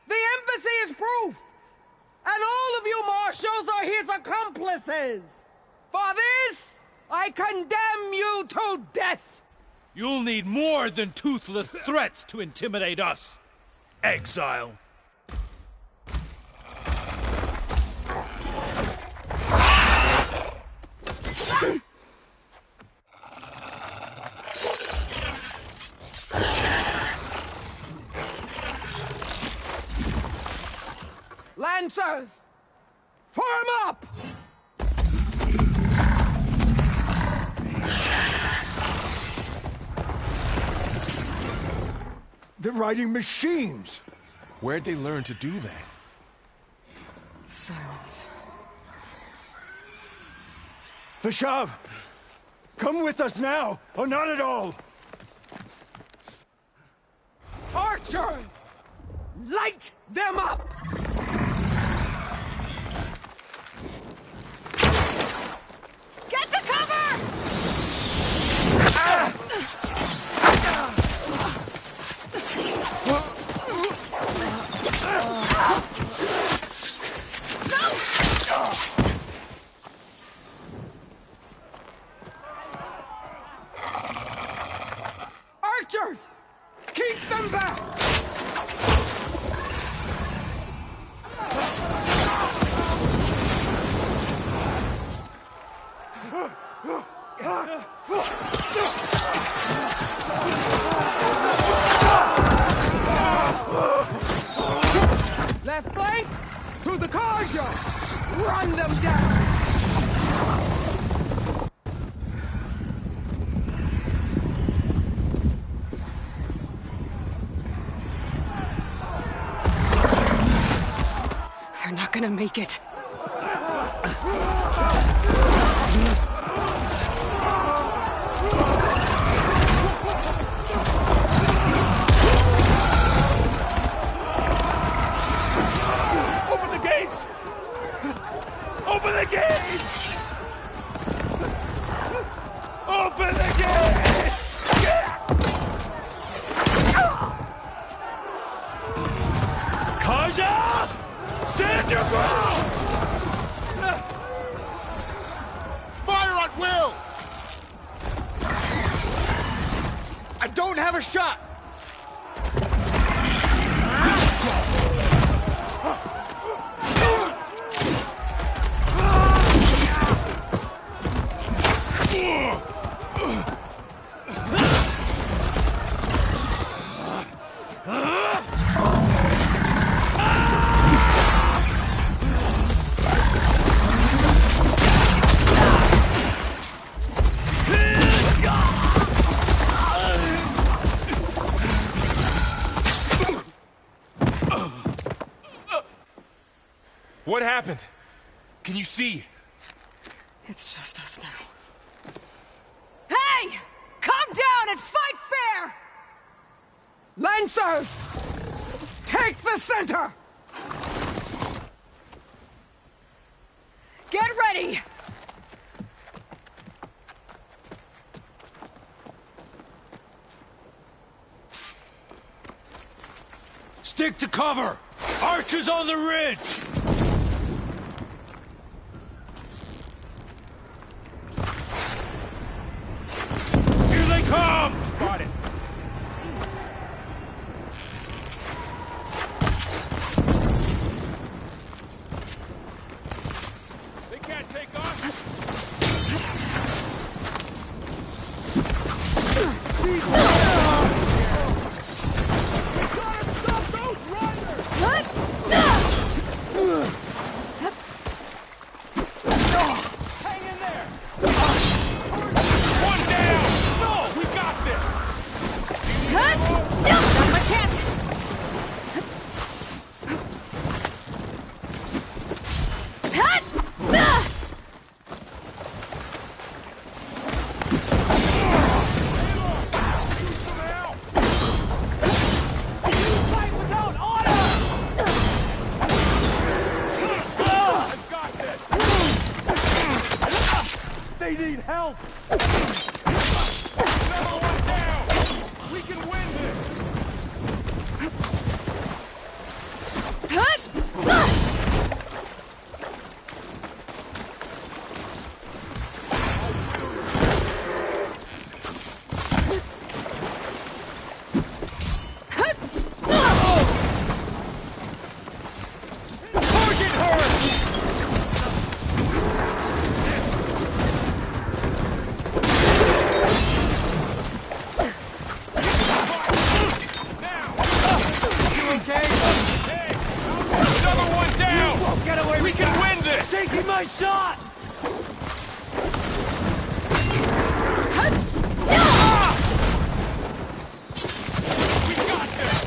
Speaker 22: The embassy is proof. And all of you marshals are his accomplices. For this, I condemn you to death.
Speaker 15: You'll need more than toothless threats to intimidate us. Exile.
Speaker 22: Lancers! Form up!
Speaker 6: They're riding machines!
Speaker 15: Where'd they learn to do that?
Speaker 1: Sirens.
Speaker 6: Fashav! Come with us now, or not at all!
Speaker 22: Archers! Light them up!
Speaker 2: Get to cover!
Speaker 22: Archers! Keep them back! Left flank! To the Karja! Run them down!
Speaker 1: They're not gonna make it.
Speaker 21: Open the gates! Open the gates! Open the gates!
Speaker 20: Karja! Stand your ground!
Speaker 10: Fire at will! I
Speaker 3: don't have a shot!
Speaker 7: What happened? Can you see?
Speaker 1: It's just us now.
Speaker 22: Hey! Calm down and fight fair! Lancers! Take the center! Get ready!
Speaker 3: Stick to cover! Archers on the ridge! Here they come!
Speaker 7: Got it. They can't take us!
Speaker 3: They need help!
Speaker 7: Another one down! We can win this!
Speaker 3: Taking my shot!
Speaker 7: We got this!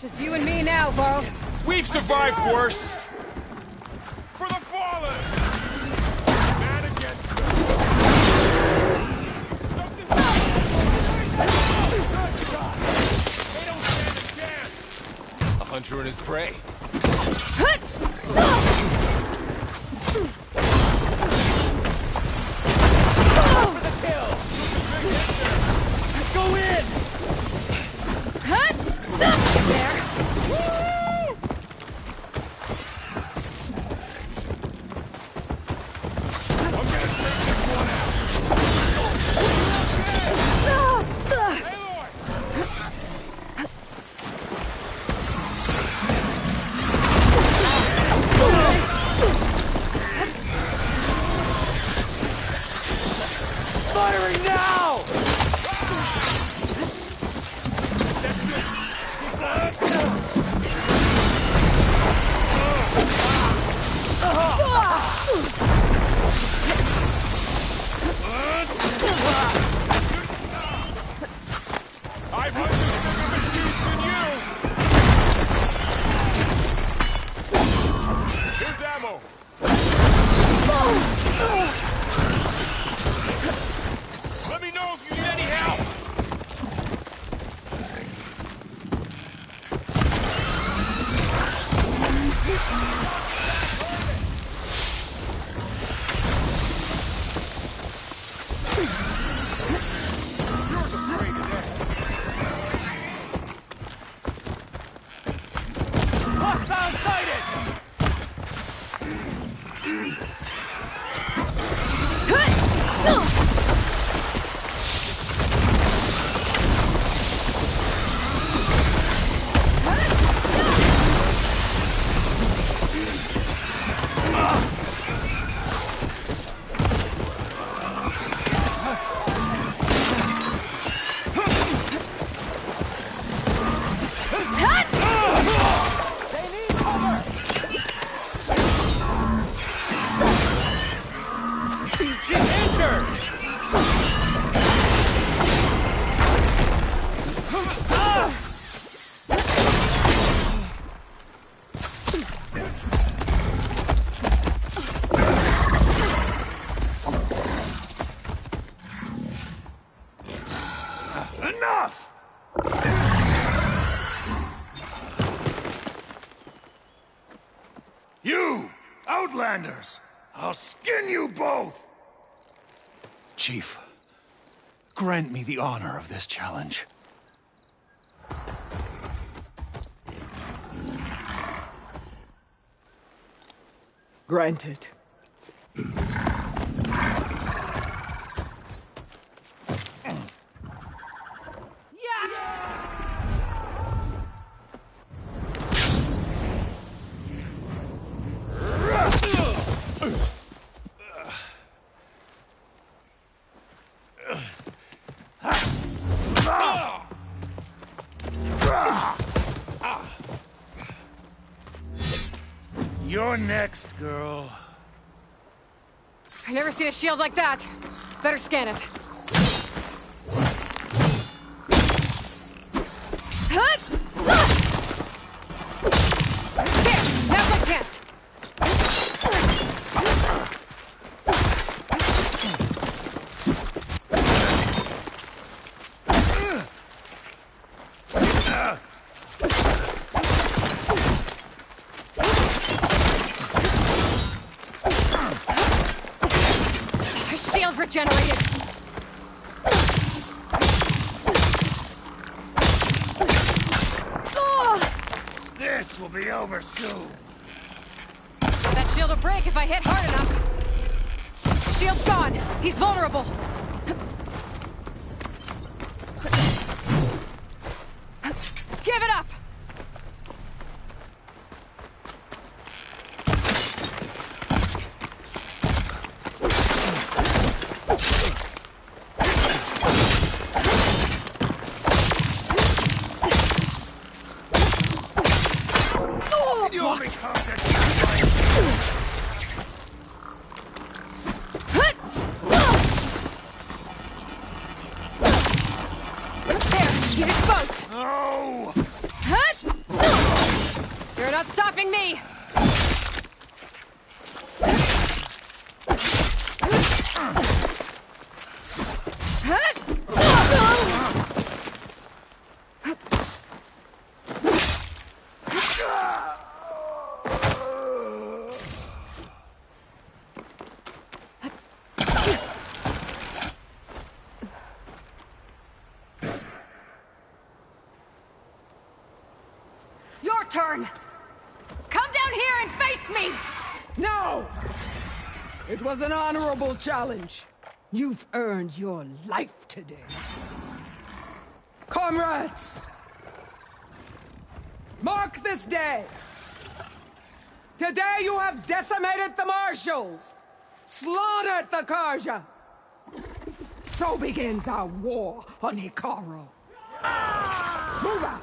Speaker 22: Just you and me now, bro.
Speaker 7: We've survived worse! For the fallen! Man against them! They don't stand a chance! A hunter and his prey. For the kill!
Speaker 3: Go in!
Speaker 22: There.
Speaker 3: Firing now!
Speaker 7: I've hunted bigger machines than you!
Speaker 14: Here's ammo. Let me know if you need any help.
Speaker 3: Hostile sighted! Enough! You! Outlanders! I'll skin you both!
Speaker 15: Chief, grant me the honor of this challenge.
Speaker 22: Granted.
Speaker 17: You're next, girl.
Speaker 1: I've never seen a shield like that. Better scan it. There! Now's my chance! Shield regenerated!
Speaker 17: This will be over soon.
Speaker 1: That shield will break if I hit hard enough. Shield's gone. He's vulnerable. Give it up! He's exposed!
Speaker 17: No!
Speaker 1: You're not stopping me! Your turn! Come down here and face me!
Speaker 22: No! It was an honorable challenge. You've earned your life today. Comrades! Mark this day! Today you have decimated the Marshals! Slaughtered the Karja! So begins our war on Hikaru. Move out!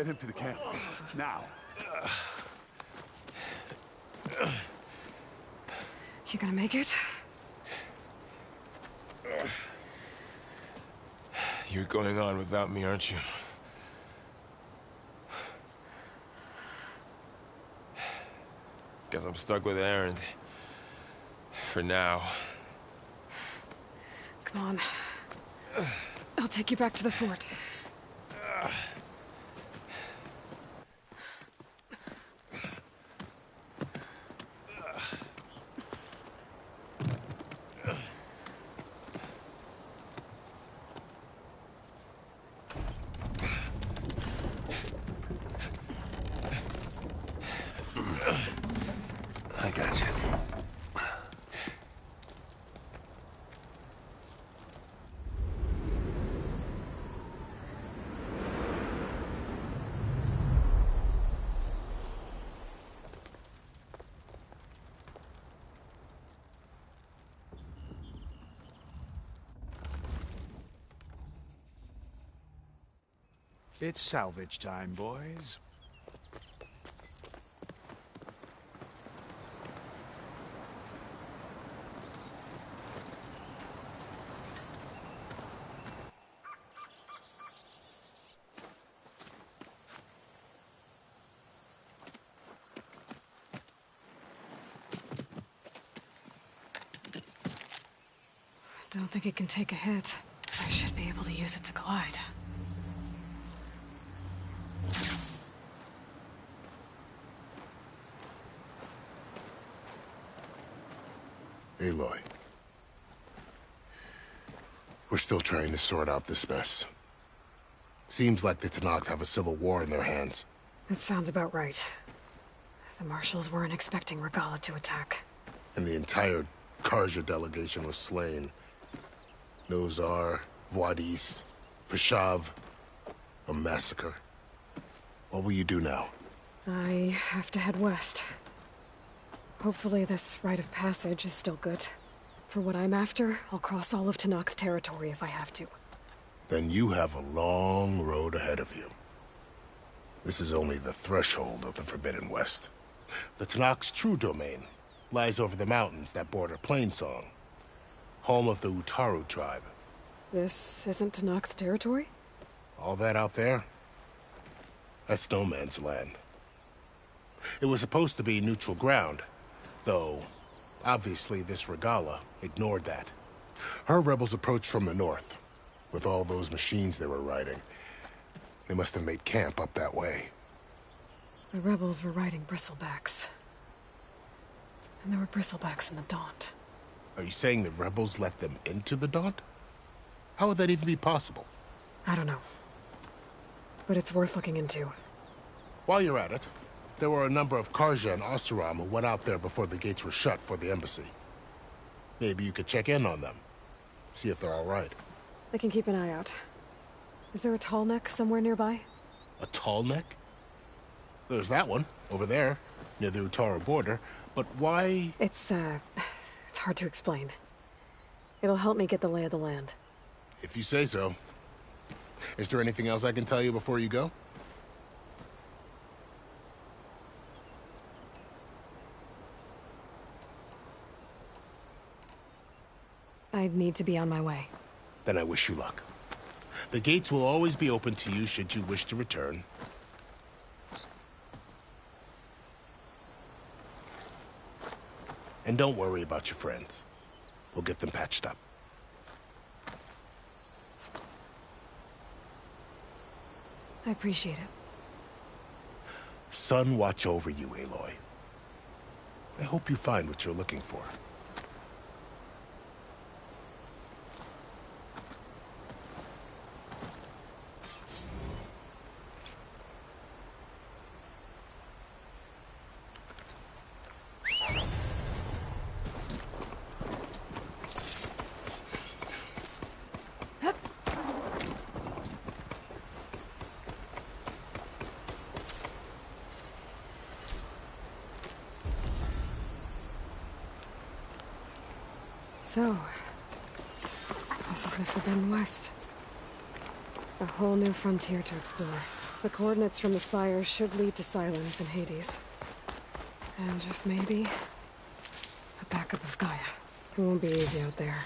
Speaker 8: him to the camp. Now.
Speaker 1: You gonna make it?
Speaker 7: You're going on without me, aren't you? Guess I'm stuck with Aaron. For now.
Speaker 1: Come on. I'll take you back to the fort.
Speaker 20: I got you.
Speaker 8: It's salvage time, boys.
Speaker 1: Don't think it can take a hit. I should be able to use it to glide.
Speaker 10: Aloy. We're still trying to sort out this mess. Seems like the Tenakth have a civil war in their hands.
Speaker 1: That sounds about right. The marshals weren't expecting Regalla to attack.
Speaker 10: And the entire Karja delegation was slain. Nozar, Wadis, Ps5. A massacre. What will you do now?
Speaker 1: I have to head west. Hopefully this rite of passage is still good. For what I'm after, I'll cross all of Tenakth territory if I have to.
Speaker 10: Then you have a long road ahead of you. This is only the threshold of the Forbidden West. The Tenakth's true domain lies over the mountains that border Plainsong, home of the Utaru tribe.
Speaker 1: This isn't Tenakth territory?
Speaker 10: All that out there? That's no man's land. It was supposed to be neutral ground, though obviously this Regalla ignored that. Her rebels approached from the north, with all those machines they were riding. They must have made camp up that way.
Speaker 1: The rebels were riding bristlebacks. And there were bristlebacks in the Daunt.
Speaker 10: Are you saying the rebels let them into the Daunt? How would that even be possible?
Speaker 1: I don't know. But it's worth looking into.
Speaker 10: While you're at it, there were a number of Karja and Oseram who went out there before the gates were shut for the embassy. Maybe you could check in on them. See if they're all right.
Speaker 1: I can keep an eye out. Is there a tall neck somewhere nearby?
Speaker 10: A tall neck? There's that one, over there, near the Utaru border. But why?
Speaker 1: It's hard to explain. It'll help me get the lay of the land.
Speaker 10: If you say so. Is there anything else I can tell you before you go?
Speaker 1: I need to be on my way.
Speaker 10: Then I wish you luck. The gates will always be open to you should you wish to return. And don't worry about your friends. We'll get them patched up.
Speaker 1: I appreciate it.
Speaker 10: Sun watch over you, Aloy. I hope you find what you're looking for.
Speaker 1: So, this is the Forbidden West. A whole new frontier to explore. The coordinates from the spire should lead to Silence and Hades. And just maybe, a backup of Gaia. It won't be easy out there.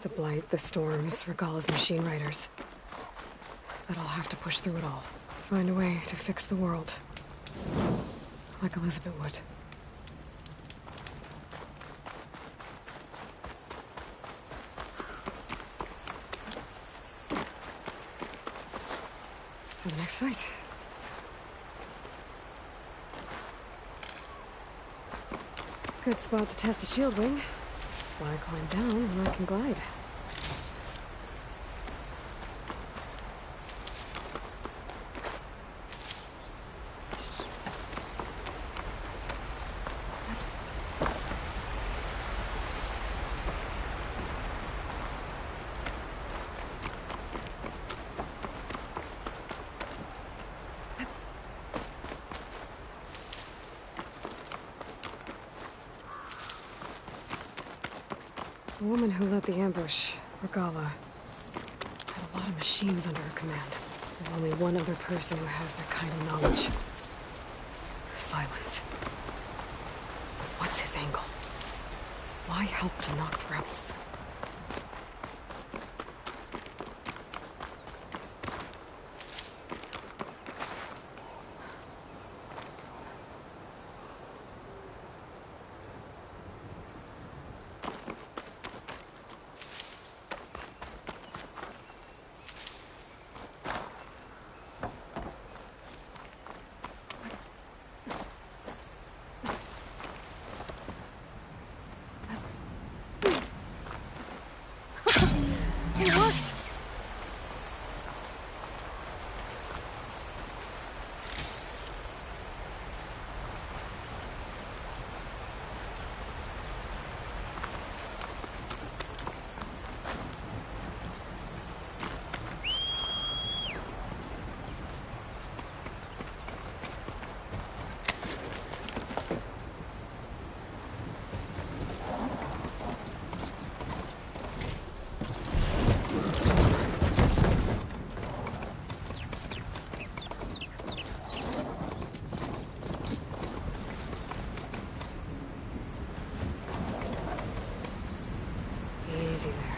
Speaker 1: The Blight, the Storms, Regalla's machine riders. But I'll have to push through it all. Find a way to fix the world. Like Elizabeth would. For the next fight. Good spot to test the shield wing. Why climb down when I can glide? The woman who led the ambush, Regalla, had a lot of machines under her command. There's only one other person who has that kind of knowledge. Silence. What's his angle? Why help to knock the rebels? It worked! Easy there.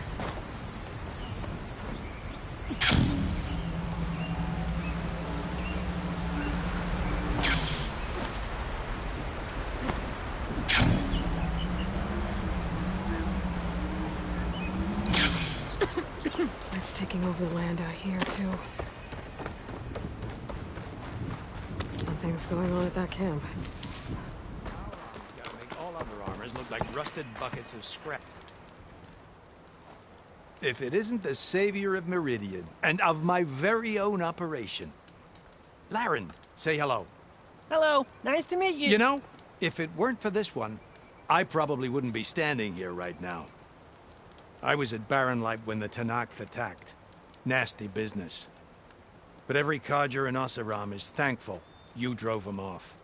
Speaker 1: It's taking over the land out here, too. Something's going on at that camp.
Speaker 8: Gotta make all other armors look like rusted buckets of scrap. If it isn't the savior of Meridian, and of my very own operation. Laren, say hello.
Speaker 9: Hello, nice to meet you.
Speaker 8: You know, if it weren't for this one, I probably wouldn't be standing here right now. I was at Barren Light when the Tanakh attacked. Nasty business. But every codger in Oseram is thankful you drove them off.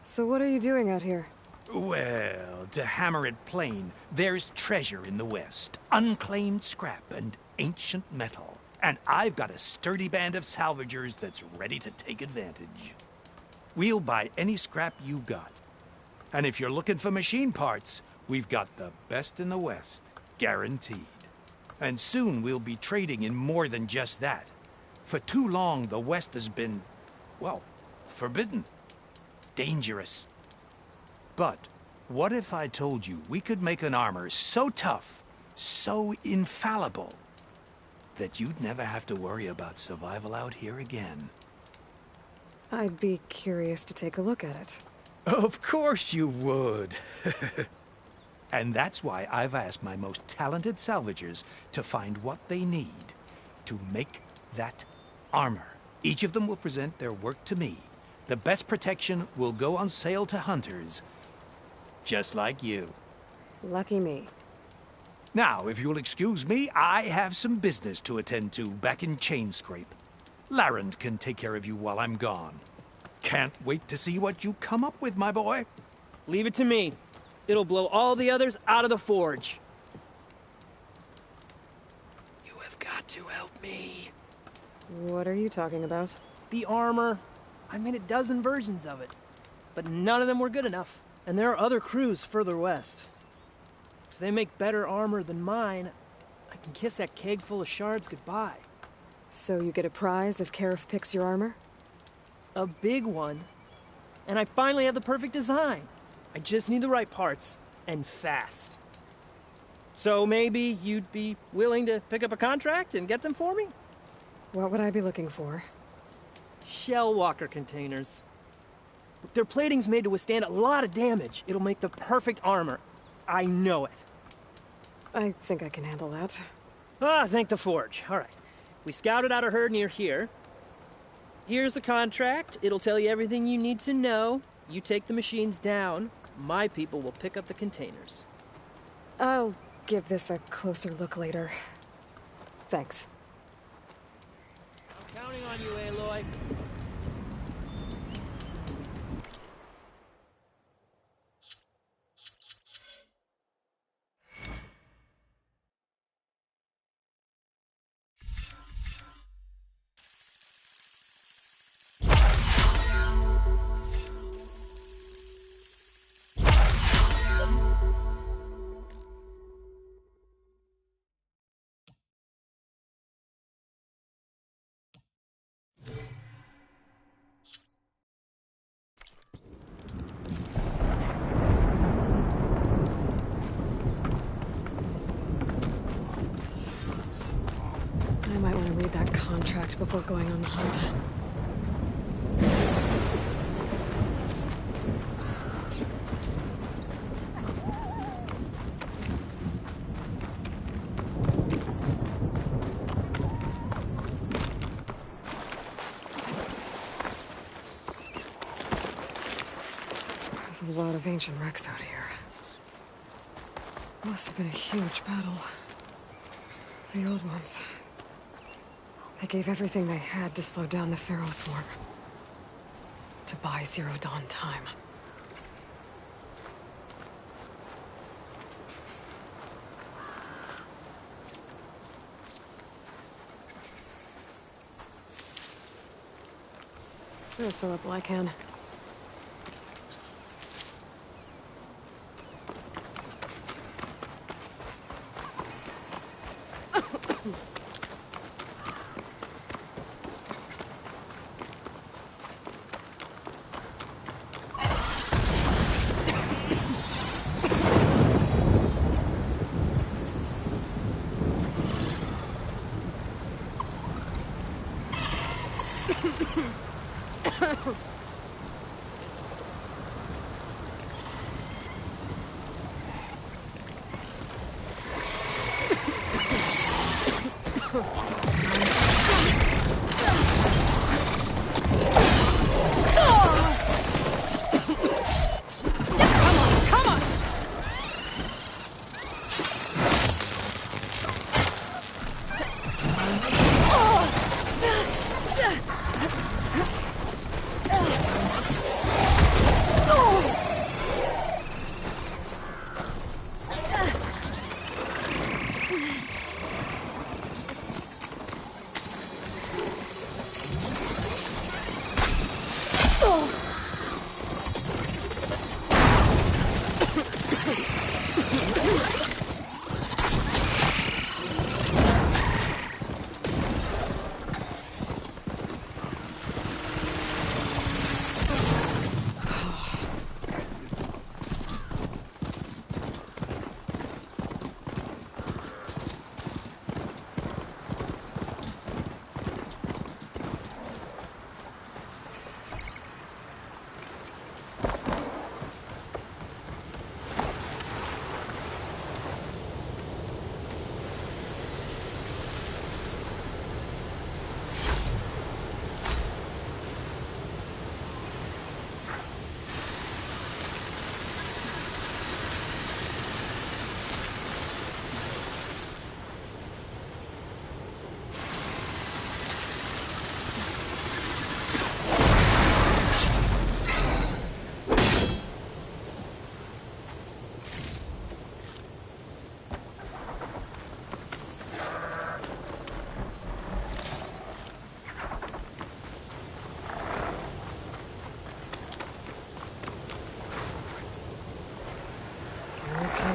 Speaker 1: So what are you doing out here?
Speaker 8: Well, to hammer it plain, there's treasure in the West. Unclaimed scrap and ancient metal. And I've got a sturdy band of salvagers that's ready to take advantage. We'll buy any scrap you got. And if you're looking for machine parts, we've got the best in the West. Guaranteed. And soon we'll be trading in more than just that. For too long, the West has been, well, forbidden. Dangerous. But what if I told you we could make an armor so tough, so infallible, that you'd never have to worry about survival out here again?
Speaker 1: I'd be curious to take a look at it.
Speaker 8: Of course you would. And that's why I've asked my most talented salvagers to find what they need to make that armor. Each of them will present their work to me. The best protection will go on sale to hunters, just like you.
Speaker 1: Lucky me.
Speaker 8: Now, if you'll excuse me, I have some business to attend to back in Chainscrape. Laren can take care of you while I'm gone. Can't wait to see what you come up with, my boy.
Speaker 9: Leave it to me. It'll blow all the others out of the forge.
Speaker 11: You have got to help me.
Speaker 1: What are you talking about?
Speaker 9: the armor. I made a dozen versions of it, but none of them were good enough. And there are other crews further west. If they make better armor than mine, I can kiss that keg full of shards goodbye.
Speaker 1: So you get a prize if Karif picks your armor?
Speaker 9: A big one. And I finally have the perfect design. I just need the right parts, and fast. So maybe you'd be willing to pick up a contract and get them for me?
Speaker 1: What would I be looking for?
Speaker 9: Shell walker containers. Their plating's made to withstand a lot of damage. It'll make the perfect armor. I know it.
Speaker 1: I think I can handle that.
Speaker 9: Ah, thank the Forge. All right. We scouted out a herd near here. Here's the contract. It'll tell you everything you need to know. You take the machines down. My people will pick up the containers.
Speaker 1: I'll give this a closer look later. Thanks.
Speaker 9: I'm counting on you, Aloy.
Speaker 1: I might want to read that contract before going on the hunt. There's a lot of ancient wrecks out here. Must have been a huge battle. The old ones. They gave everything they had to slow down the Pharaoh swarm. To buy Zero Dawn time. I'll fill up all I can.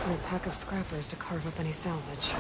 Speaker 1: called in a pack of scrappers to carve up any salvage.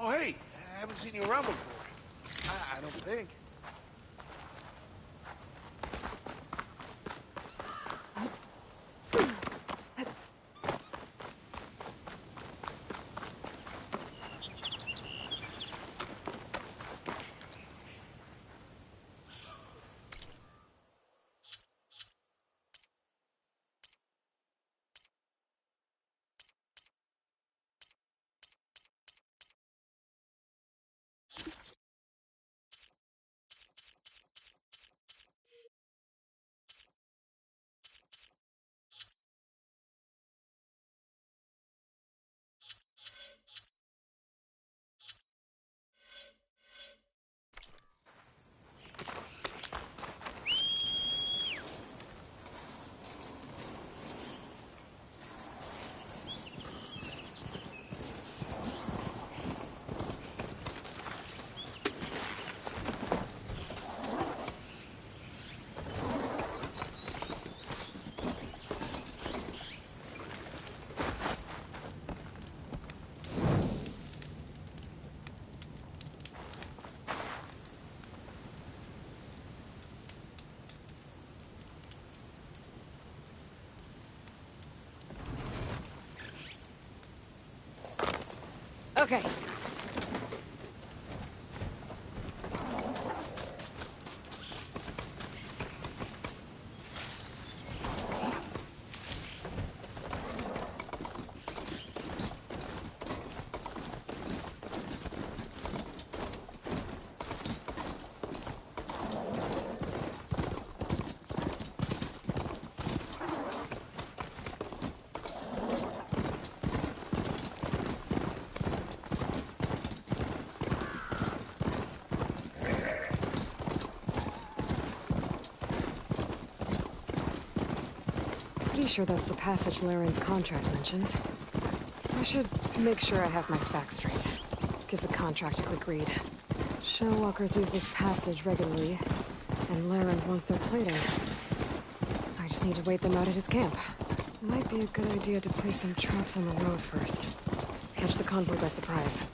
Speaker 17: Oh, hey, I haven't seen you around before. I don't think.
Speaker 1: Okay. Pretty sure that's the passage Laren's contract mentioned. I should make sure I have my facts straight. Give the contract a quick read. Shellwalkers use this passage regularly, and Laren wants their plating. I just need to wait them out at his camp. Might be a good idea to place some traps on the road first. Catch the convoy by surprise.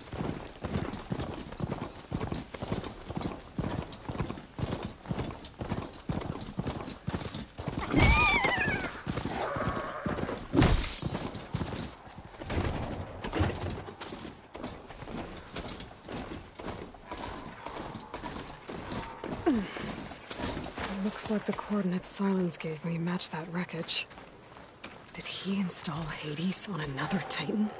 Speaker 1: Looks like the coordinates Silence gave me match that wreckage. Did he install Hades on another Titan?